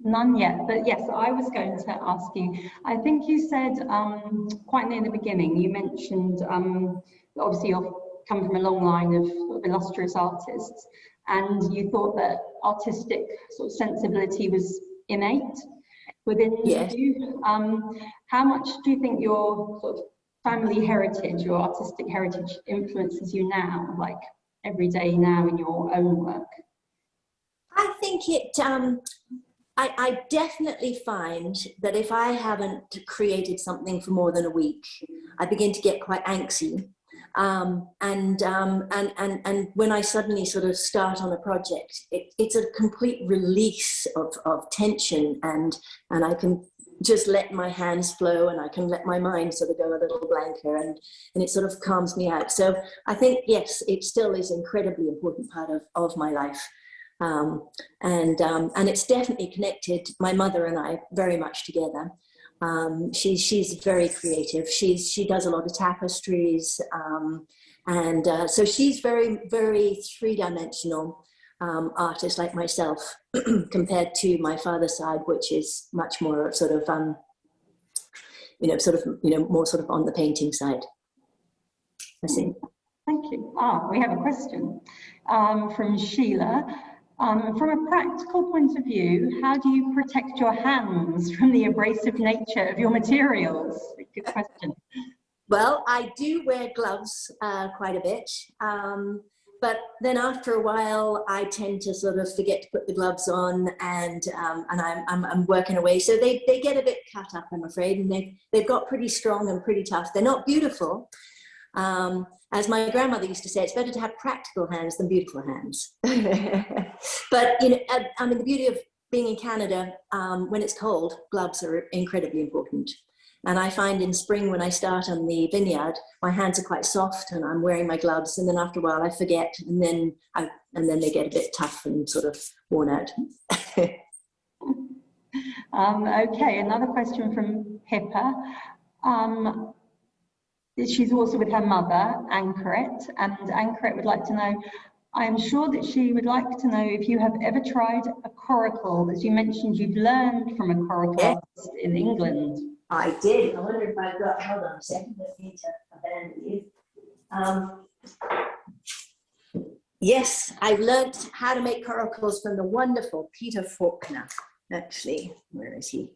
None yet, but yes, I was going to ask you, I think you said quite near the beginning, you mentioned obviously you've come from a long line of sort of illustrious artists, and you thought that artistic sort of sensibility was innate within you. How much do you think your sort of family heritage, your artistic heritage influences you now, like every day now in your own work? I think it, I definitely find that if I haven't created something for more than a week, I begin to get quite angsty. And when I suddenly sort of start on a project, it's a complete release of tension, and I can just let my hands flow, and I can let my mind sort of go a little blanker, and it sort of calms me out. So I think, yes, it still is an incredibly important part of my life. And it's definitely connected my mother and I very much together. She's very creative. She does a lot of tapestries, so she's very, very three-dimensional artist like myself, compared to my father's side, which is much more sort of more sort of on the painting side. I see. Thank you. We have a question from Sheila. From a practical point of view, how do you protect your hands from the abrasive nature of your materials? Good question. Well, I do wear gloves quite a bit, but then after a while, I tend to sort of forget to put the gloves on, and I'm working away. So they get a bit cut up, I'm afraid, and they've got pretty strong and pretty tough. They're not beautiful. As my grandmother used to say, it's better to have practical hands than beautiful hands. But, I mean, the beauty of being in Canada, when it's cold, gloves are incredibly important. And I find in spring, when I start on the vineyard, my hands are quite soft and I'm wearing my gloves. And then after a while, I forget. And then they get a bit tough and sort of worn out. Okay, another question from Pippa. She's also with her mother, Anchoret, and Anchoret would like to know, I am sure that she would like to know if you have ever tried a coracle. As you mentioned, you've learned from a coracle artist in England. I did. I wonder if I've got, hold on a second, let me abandon you. Yes, I've learned how to make coracles from the wonderful Peter Faulkner. Actually, where is he?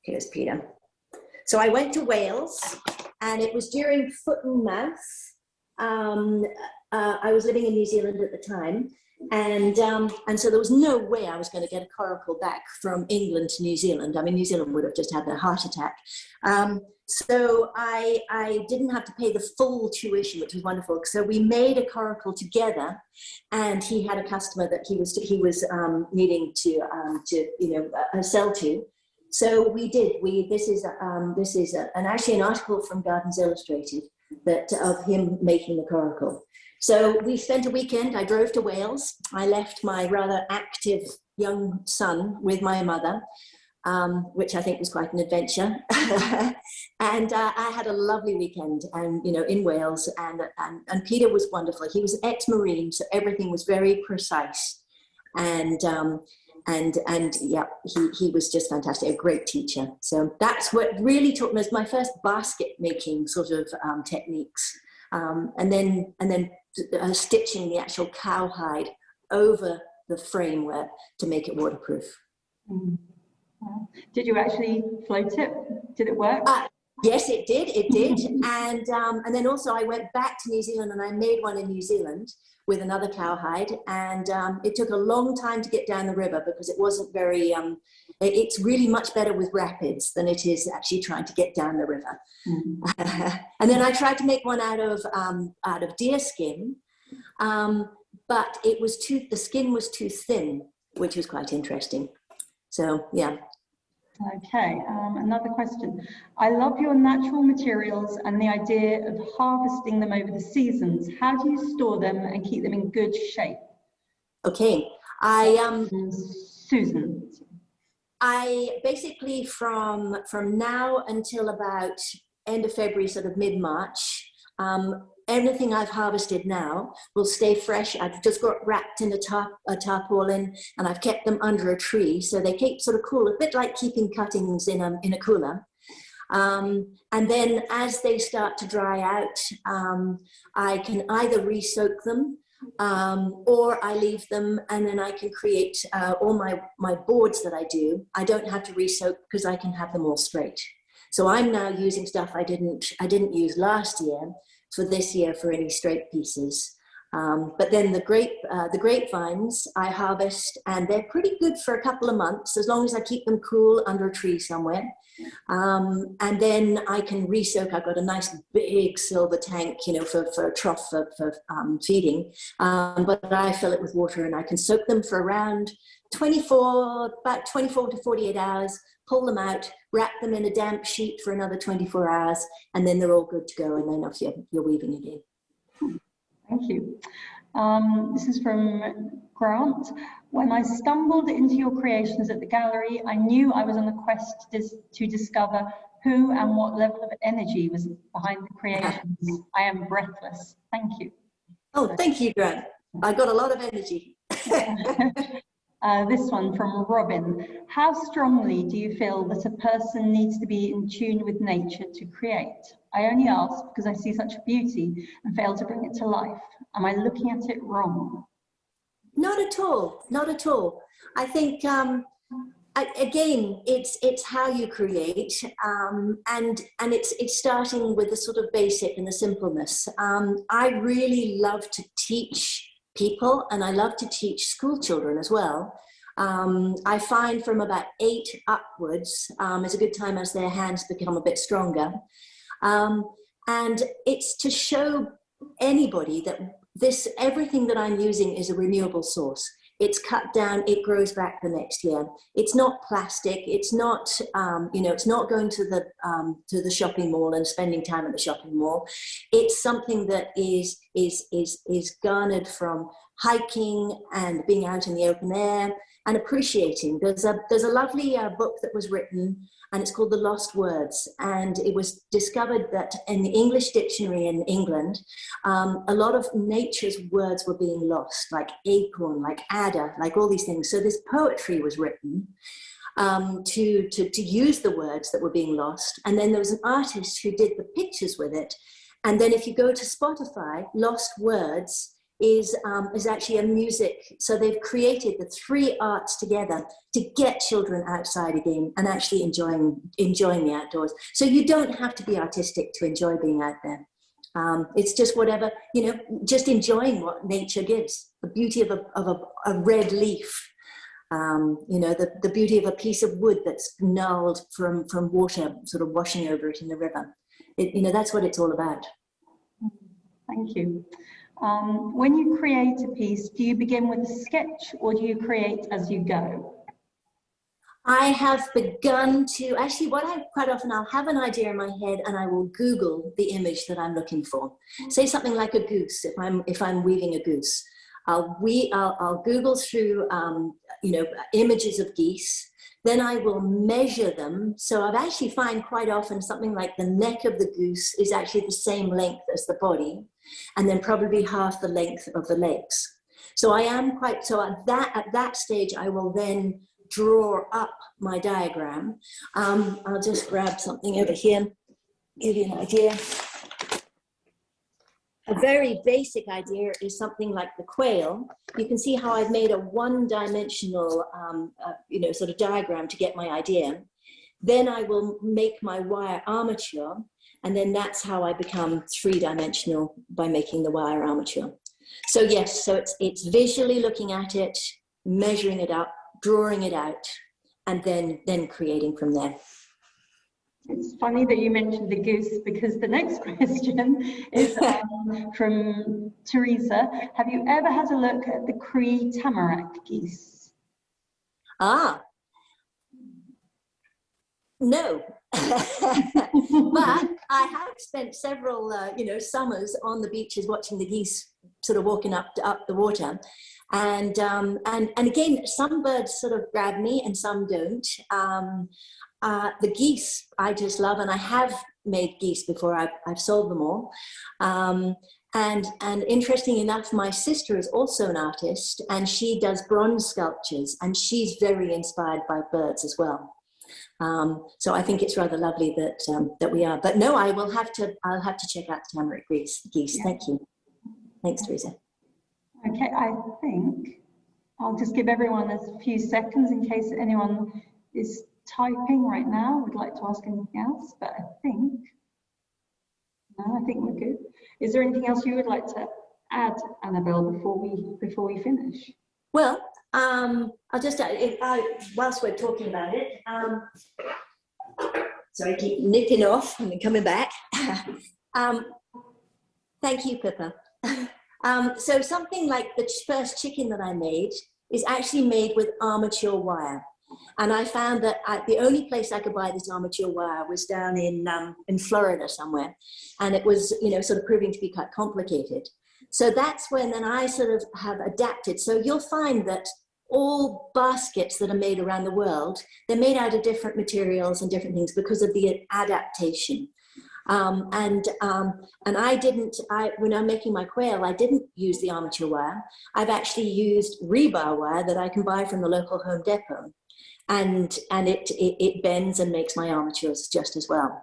Here's Peter. So I went to Wales, and it was during foot and mouth. I was living in New Zealand at the time, and so there was no way I was going to get a coracle back from England to New Zealand. I mean, New Zealand would have just had a heart attack. So I didn't have to pay the full tuition, which was wonderful. So we made a coracle together, and he had a customer that he was needing to sell to. So we did. This is actually an article from Gardens Illustrated of him making the coracle. So we spent a weekend. I drove to Wales. I left my rather active young son with my mother, which I think was quite an adventure. And I had a lovely weekend, and in Wales. And Peter was wonderful. He was ex-Marine, so everything was very precise. And yeah, he was just fantastic, a great teacher. So that's what really taught me, as my first basket making sort of techniques, and then stitching the actual cowhide over the framework to make it waterproof. Did you actually float it? Did it work? Yes, it did. And then also I went back to New Zealand and I made one in New Zealand with another cowhide, and it took a long time to get down the river because it wasn't very, it's really much better with rapids than it is actually trying to get down the river. And then I tried to make one out of deer skin, but the skin was too thin, which was quite interesting. So, yeah. Okay, another question. I love your natural materials and the idea of harvesting them over the seasons. How do you store them and keep them in good shape? Okay, Susan. I basically from now until about end of February, sort of mid-March, anything I've harvested now will stay fresh. I've just got wrapped in a tarpaulin, and I've kept them under a tree, so they keep sort of cool, a bit like keeping cuttings in a cooler. And then as they start to dry out, I can either re-soak them, or I leave them, and then I can create all my boards that I do. I don't have to re-soak because I can have them all straight. So I'm now using stuff I didn't use last year for this year for any straight pieces. But then the grapevines I harvest, and they're pretty good for a couple of months as long as I keep them cool under a tree somewhere. And then I can re-soak. I've got a nice big silver tank, for a trough for feeding. But I fill it with water, and I can soak them for around 24 to 48 hours, pull them out, wrap them in a damp sheet for another 24 hours, and then they're all good to go, and then off you're weaving again. Thank you. This is from Grant. When I stumbled into your creations at the gallery, I knew I was on a quest to discover who and what level of energy was behind the creations. I am breathless. Thank you. Oh, thank you, Grant. I got a lot of energy. This one from Robin. How strongly do you feel that a person needs to be in tune with nature to create? I only ask because I see such beauty and fail to bring it to life. Am I looking at it wrong? Not at all, not at all. I think, again, it's how you create, and it's starting with the sort of basic and the simpleness. I really love to teach people, and I love to teach school children as well. I find from about 8 upwards is a good time as their hands become a bit stronger. And it's to show anybody that everything that I'm using is a renewable source. It's cut down, it grows back the next year. It's not plastic, it's not, it's not going to the shopping mall and spending time at the shopping mall. It's something that is garnered from hiking and being out in the open air and appreciating. There's a lovely book that was written, and it's called The Lost Words. And it was discovered that in the English dictionary in England, a lot of nature's words were being lost, like acorn, like adder, like all these things. So this poetry was written to use the words that were being lost. And then there was an artist who did the pictures with it. And then if you go to Spotify, Lost Words is actually a music. So they've created the 3 arts together to get children outside again and actually enjoying the outdoors. So you don't have to be artistic to enjoy being out there. It's just whatever, just enjoying what nature gives. The beauty of a red leaf, the beauty of a piece of wood that's gnarled from water sort of washing over it in the river. That's what it's all about. Thank you. When you create a piece, do you begin with a sketch or do you create as you go? I have begun to, actually quite often I'll have an idea in my head and I will Google the image that I'm looking for. Say something like a goose, if I'm weaving a goose. I'll Google through, images of geese. Then I will measure them. So I've actually find quite often something like the neck of the goose is actually the same length as the body, and then probably half the length of the legs. So at that stage, I will then draw up my diagram. I'll just grab something over here, give you an idea. A very basic idea is something like the quail. You can see how I've made a one-dimensional, sort of diagram to get my idea. Then I will make my wire armature, and then that's how I become 3-dimensional by making the wire armature. So yes, so it's visually looking at it, measuring it up, drawing it out, and then creating from there. It's funny that you mentioned the goose because the next question is from Teresa. Have you ever had a look at the Cree tamarack geese? No. But I have spent several summers on the beaches watching the geese sort of walking up the water. And again, some birds sort of grab me and some don't. The geese I just love, and I have made geese before. I've sold them all. And interesting enough, my sister is also an artist, and she does bronze sculptures, and she's very inspired by birds as well. So I think it's rather lovely that we are. But no, I'll have to check out the tamarack geese. Yeah. Thank you. Thanks, Teresa. Okay, I think I'll just give everyone a few seconds in case anyone is typing right now, would like to ask anything else, but I think we're good. Is there anything else you would like to add, Annabelle, before we finish? Well, I'll just whilst we're talking about it, sorry, keep nipping off and coming back. Thank you, Pippa. So something like the first chicken that I made is actually made with armature wire. And I found that the only place I could buy this armature wire was down in Florida somewhere. And it was, sort of proving to be quite complicated. So that's when then I sort of have adapted. So you'll find that all baskets that are made around the world, they're made out of different materials and different things because of the adaptation. And when I'm making my quail, I didn't use the armature wire. I've actually used rebar wire that I can buy from the local Home Depot, and it bends and makes my armatures just as well.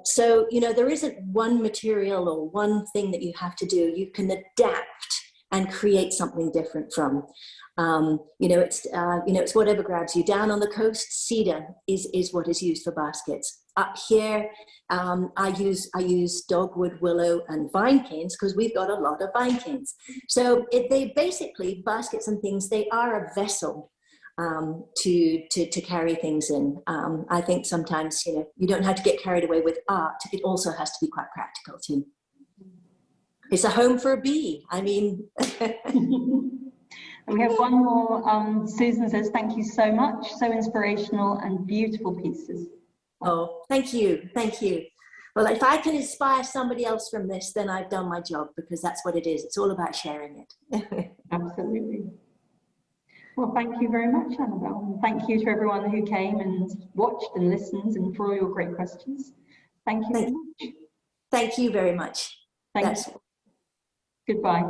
So, you know, there isn't one material or one thing that you have to do. You can adapt and create something different from. It's whatever grabs you. Down on the coast, cedar is what is used for baskets. Up here, I use dogwood, willow, and vine canes because we've got a lot of vine canes. So they basically, baskets and things, they are a vessel to carry things in. I think sometimes, you know, you don't have to get carried away with art. It also has to be quite practical too. It's a home for a bee. I mean. And we have one more. Susan says, thank you so much. So inspirational and beautiful pieces. Oh, thank you. Thank you. Well, if I can inspire somebody else from this, then I've done my job, because that's what it is. It's all about sharing it. Absolutely. Well, thank you very much, Annabelle. And thank you to everyone who came and watched and listened, and for all your great questions. Thank you very much. Thank you very much. Thank you. Goodbye.